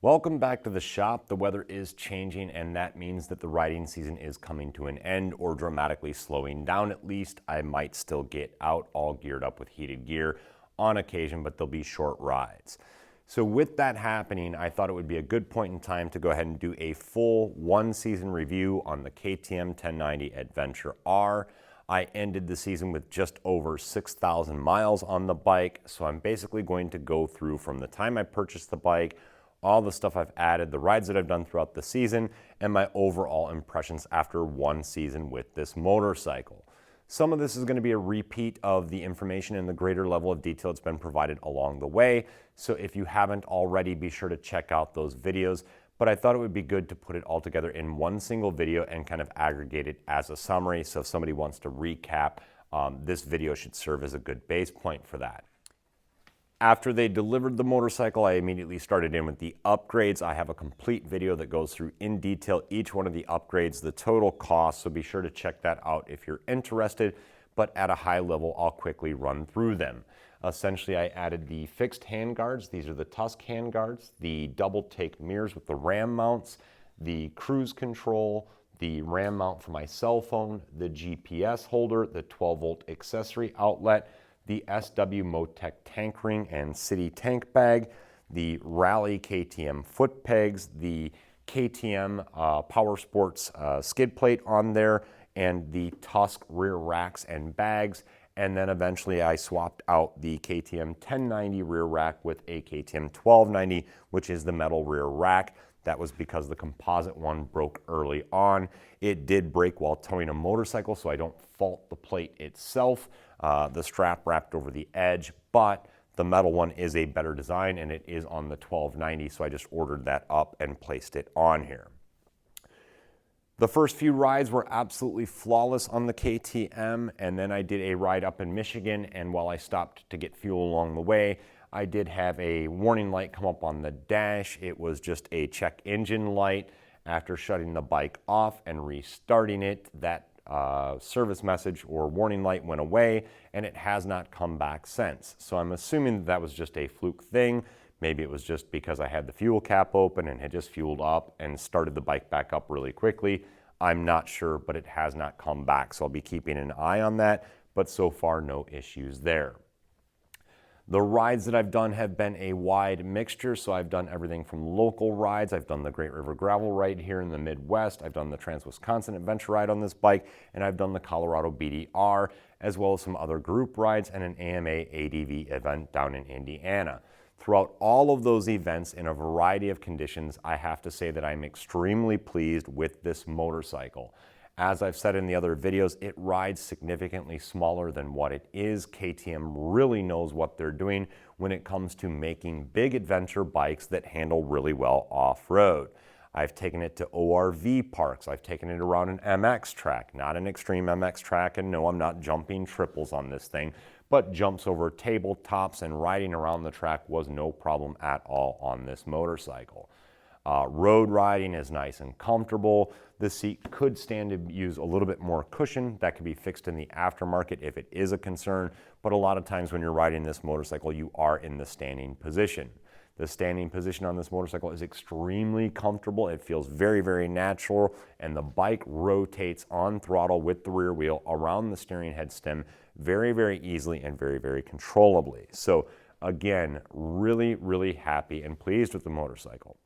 Welcome back to the shop. The weather is changing, and that means that the riding season is coming to an end or dramatically slowing down at least. I might still get out all geared up with heated gear on occasion, but they'll be short rides. So with that happening, I thought it would be a good point in time to go ahead and do a full one-season review on the KTM 1090 Adventure R. I ended the season with just over 6,000 miles on the bike, so I'm basically going to go through from the time I purchased the bike, all the stuff I've added, the rides that I've done throughout the season, and my overall impressions after one season with this motorcycle. Some of this is going to be a repeat of the information and the greater level of detail that's been provided along the way. So if you haven't already, be sure to check out those videos. But I thought it would be good to put it all together in one single video and kind of aggregate it as a summary. So if somebody wants to recap, this video should serve as a good base point for that. After they delivered the motorcycle, I immediately started in with the upgrades. I have a complete video that goes through in detail each one of the upgrades, the total cost, so be sure to check that out if you're interested. But at a high level, I'll quickly run through them. Essentially, I added the fixed handguards. These are the Tusk handguards, the double take mirrors with the RAM mounts, the cruise control, the RAM mount for my cell phone, the GPS holder, the 12-volt accessory outlet, the SW Motec tank ring and city tank bag, the Rally KTM foot pegs, the KTM Power Sports skid plate on there, and the Tusk rear racks and bags. And then eventually I swapped out the KTM 1090 rear rack with a KTM 1290, which is the metal rear rack. That was because the composite one broke early on. It did break while towing a motorcycle, so I don't fault the plate itself. The strap wrapped over the edge, but the metal one is a better design and it is on the 1290, so I just ordered that up and placed it on here. The first few rides were absolutely flawless on the KTM, and then I did a ride up in Michigan, and while I stopped to get fuel along the way, I did have a warning light come up on the dash. It was just a check engine light. After shutting the bike off and restarting it, that service message or warning light went away, and it has not come back since. So I'm assuming that was just a fluke thing. Maybe it was just because I had the fuel cap open and had just fueled up and started the bike back up really quickly. I'm not sure, but it has not come back. So I'll be keeping an eye on that, but so far no issues there. The rides that I've done have been a wide mixture, so I've done everything from local rides. I've done the Great River Gravel ride here in the Midwest. I've done the Trans-Wisconsin Adventure ride on this bike, and I've done the Colorado BDR, as well as some other group rides and an AMA ADV event down in Indiana. Throughout all of those events in a variety of conditions, I have to say that I'm extremely pleased with this motorcycle. As I've said in the other videos, it rides significantly smaller than what it is. KTM really knows what they're doing when it comes to making big adventure bikes that handle really well off-road. I've taken it to ORV parks. I've taken it around an MX track, not an extreme MX track, and no, I'm not jumping triples on this thing, but jumps over tabletops and riding around the track was no problem at all on this motorcycle. Road riding is nice and comfortable. The seat could stand to use a little bit more cushion. That could be fixed in the aftermarket if it is a concern, but a lot of times when you're riding this motorcycle, you are in the standing position. The standing position on this motorcycle is extremely comfortable. It feels very, very natural, and the bike rotates on throttle with the rear wheel around the steering head stem very, very easily and very, very controllably. So again, really, really happy and pleased with the motorcycle.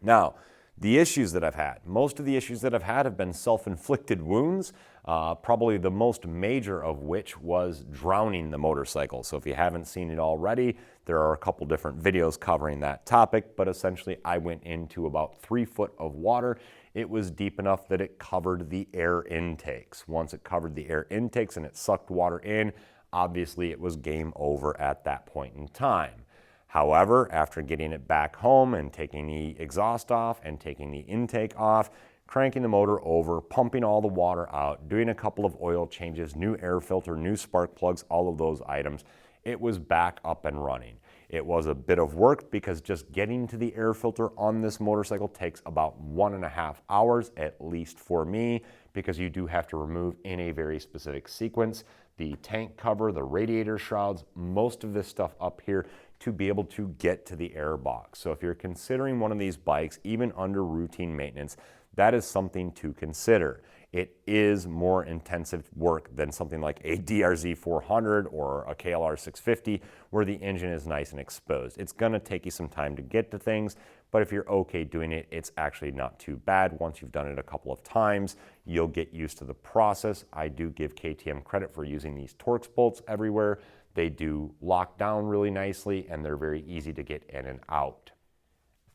Now, the issues that I've had, most of the issues that I've had have been self-inflicted wounds, probably the most major of which was drowning the motorcycle. So if you haven't seen it already, there are a couple different videos covering that topic, but essentially I went into about 3 foot of water. It was deep enough that it covered the air intakes. Once it covered the air intakes and it sucked water in, obviously it was game over at that point in time. However, after getting it back home and taking the exhaust off and taking the intake off, cranking the motor over, pumping all the water out, doing a couple of oil changes, new air filter, new spark plugs, all of those items, it was back up and running. It was a bit of work because just getting to the air filter on this motorcycle takes about 1.5 hours, at least for me, because you do have to remove in a very specific sequence the tank cover, the radiator shrouds, most of this stuff up here to be able to get to the Airbox. So if you're considering one of these bikes, even under routine maintenance, that is something to consider. It is more intensive work than something like a DRZ 400 or a KLR 650, where the engine is nice and exposed. It's gonna take you some time to get to things, but if you're okay doing it, it's actually not too bad. Once you've done it a couple of times, you'll get used to the process. I do give KTM credit for using these Torx bolts everywhere. They do lock down really nicely, and they're very easy to get in and out.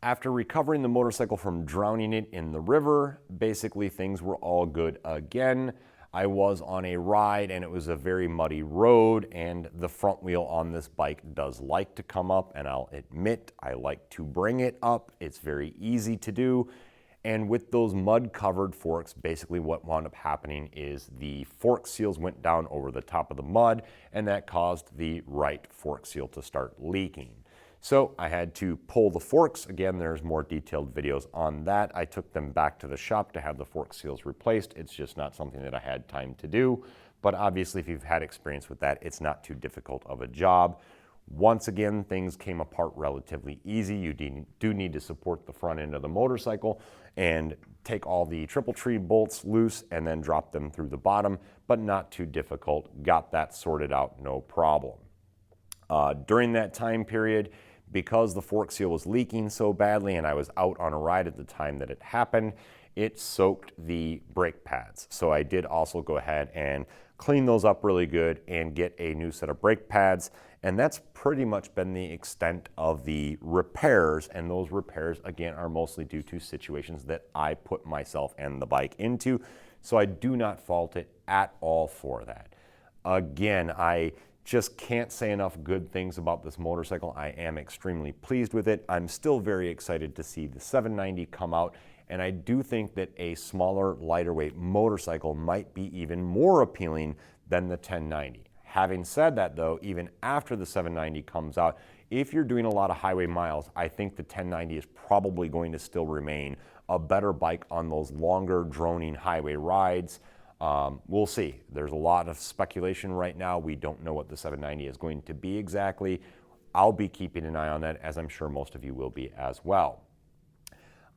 After recovering the motorcycle from drowning it in the river, basically things were all good again. I was on a ride and it was a very muddy road, and the front wheel on this bike does like to come up, and I'll admit I like to bring it up. It's very easy to do. And with those mud covered forks, basically what wound up happening is the fork seals went down over the top of the mud, and that caused the right fork seal to start leaking. So I had to pull the forks. Again, there's more detailed videos on that. I took them back to the shop to have the fork seals replaced. It's just not something that I had time to do. But obviously, if you've had experience with that, it's not too difficult of a job. Once again, things came apart relatively easy. You do need to support the front end of the motorcycle and take all the triple tree bolts loose and then drop them through the bottom, but not too difficult. Got that sorted out, no problem. During that time period, because the fork seal was leaking so badly and I was out on a ride at the time that it happened, it soaked the brake pads. So I did also go ahead and clean those up really good and get a new set of brake pads. And that's pretty much been the extent of the repairs. And those repairs, again, are mostly due to situations that I put myself and the bike into. So I do not fault it at all for that. Again, I just can't say enough good things about this motorcycle. I am extremely pleased with it. I'm still very excited to see the 790 come out, and I do think that a smaller, lighter weight motorcycle might be even more appealing than the 1090. Having said that though, even after the 790 comes out, if you're doing a lot of highway miles, I think the 1090 is probably going to still remain a better bike on those longer, droning highway rides. We'll see. There's a lot of speculation right now. We don't know what the 790 is going to be exactly. I'll be keeping an eye on that, as I'm sure most of you will be as well.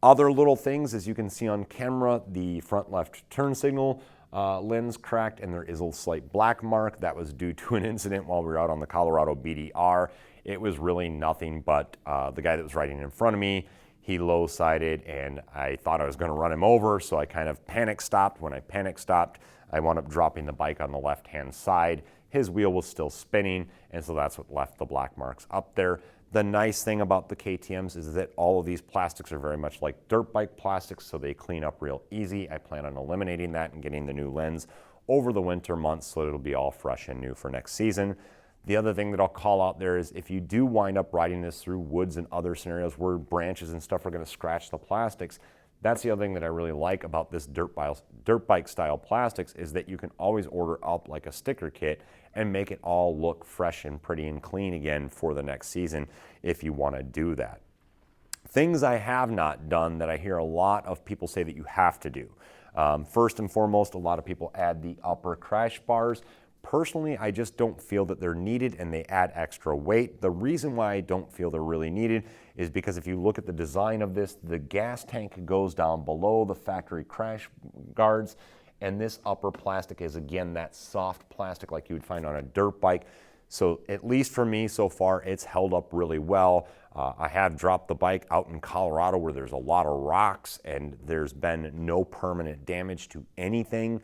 Other little things, as you can see on camera, the front left turn signal lens cracked, and there is a slight black mark. That was due to an incident while we were out on the Colorado BDR. It was really nothing but the guy that was riding in front of me, he low-sided, and I thought I was going to run him over, so I kind of panic stopped. When I panic stopped, I wound up dropping the bike on the left-hand side. His wheel was still spinning, and so that's what left the black marks up there. The nice thing about the KTMs is that all of these plastics are very much like dirt bike plastics, so they clean up real easy. I plan on eliminating that and getting the new lens over the winter months so it'll be all fresh and new for next season. The other thing that I'll call out there is if you do wind up riding this through woods and other scenarios where branches and stuff are going to scratch the plastics, that's the other thing that I really like about this dirt bike style plastics is that you can always order up like a sticker kit and make it all look fresh and pretty and clean again for the next season if you want to do that. Things I have not done that I hear a lot of people say that you have to do. First and foremost, a lot of people add the upper crash bars. Personally, I just don't feel that they're needed and they add extra weight. The reason why I don't feel they're really needed is because if you look at the design of this, the gas tank goes down below the factory crash guards, and this upper plastic is, again, that soft plastic like you would find on a dirt bike. So at least for me so far, it's held up really well. I have dropped the bike out in Colorado where there's a lot of rocks and there's been no permanent damage to anything.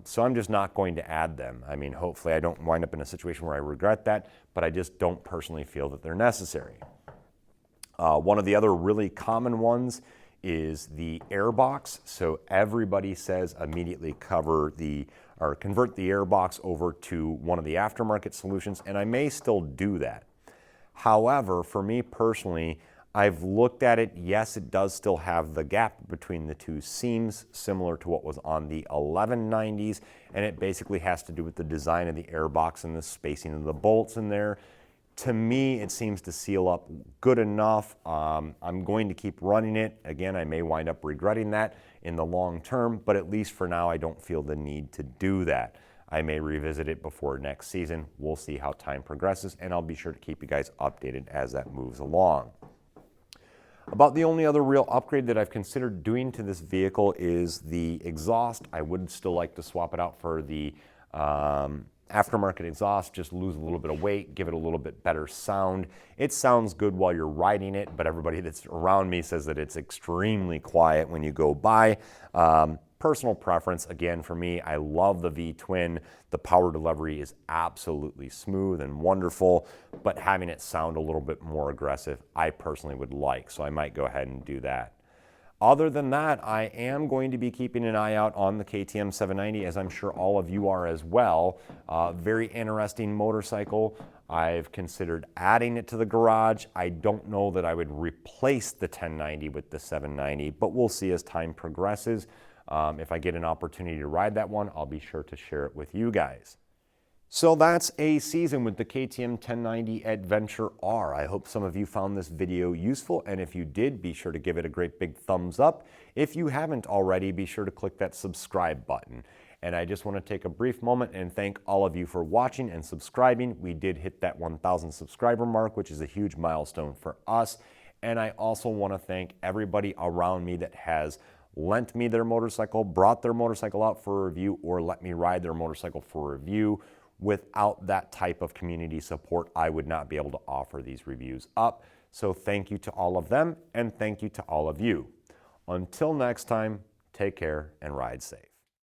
So I'm just not going to add them. I mean, hopefully I don't wind up in a situation where I regret that, but I just don't personally feel that they're necessary. One of the other really common ones is the Airbox. So everybody says immediately convert the Airbox over to one of the aftermarket solutions, and I may still do that. However, for me personally, I've looked at it. Yes, it does still have the gap between the two seams, similar to what was on the 1190s, and it basically has to do with the design of the Airbox and the spacing of the bolts in there. To me, it seems to seal up good enough. I'm going to keep running it. Again, I may wind up regretting that in the long term, but at least for now, I don't feel the need to do that. I may revisit it before next season. We'll see how time progresses, and I'll be sure to keep you guys updated as that moves along. About the only other real upgrade that I've considered doing to this vehicle is the exhaust. I would still like to swap it out for the aftermarket exhaust, just lose a little bit of weight, give it a little bit better sound. It sounds good while you're riding it, but everybody that's around me says that it's extremely quiet when you go by. Personal preference, again, for me, I love the V-twin. The power delivery is absolutely smooth and wonderful, but having it sound a little bit more aggressive, I personally would like, so I might go ahead and do that. Other than that, I am going to be keeping an eye out on the KTM 790, as I'm sure all of you are as well. Very interesting motorcycle. I've considered adding it to the garage. I don't know that I would replace the 1090 with the 790, but we'll see as time progresses. If I get an opportunity to ride that one, I'll be sure to share it with you guys. So that's a season with the KTM 1090 Adventure R. I hope some of you found this video useful, and if you did, be sure to give it a great big thumbs up. If you haven't already, be sure to click that subscribe button. And I just want to take a brief moment and thank all of you for watching and subscribing. We did hit that 1,000 subscriber mark, which is a huge milestone for us. And I also want to thank everybody around me that has lent me their motorcycle, brought their motorcycle out for a review, or let me ride their motorcycle for a review. Without that type of community support, I would not be able to offer these reviews up. So thank you to all of them, and thank you to all of you. Until next time, take care and ride safe.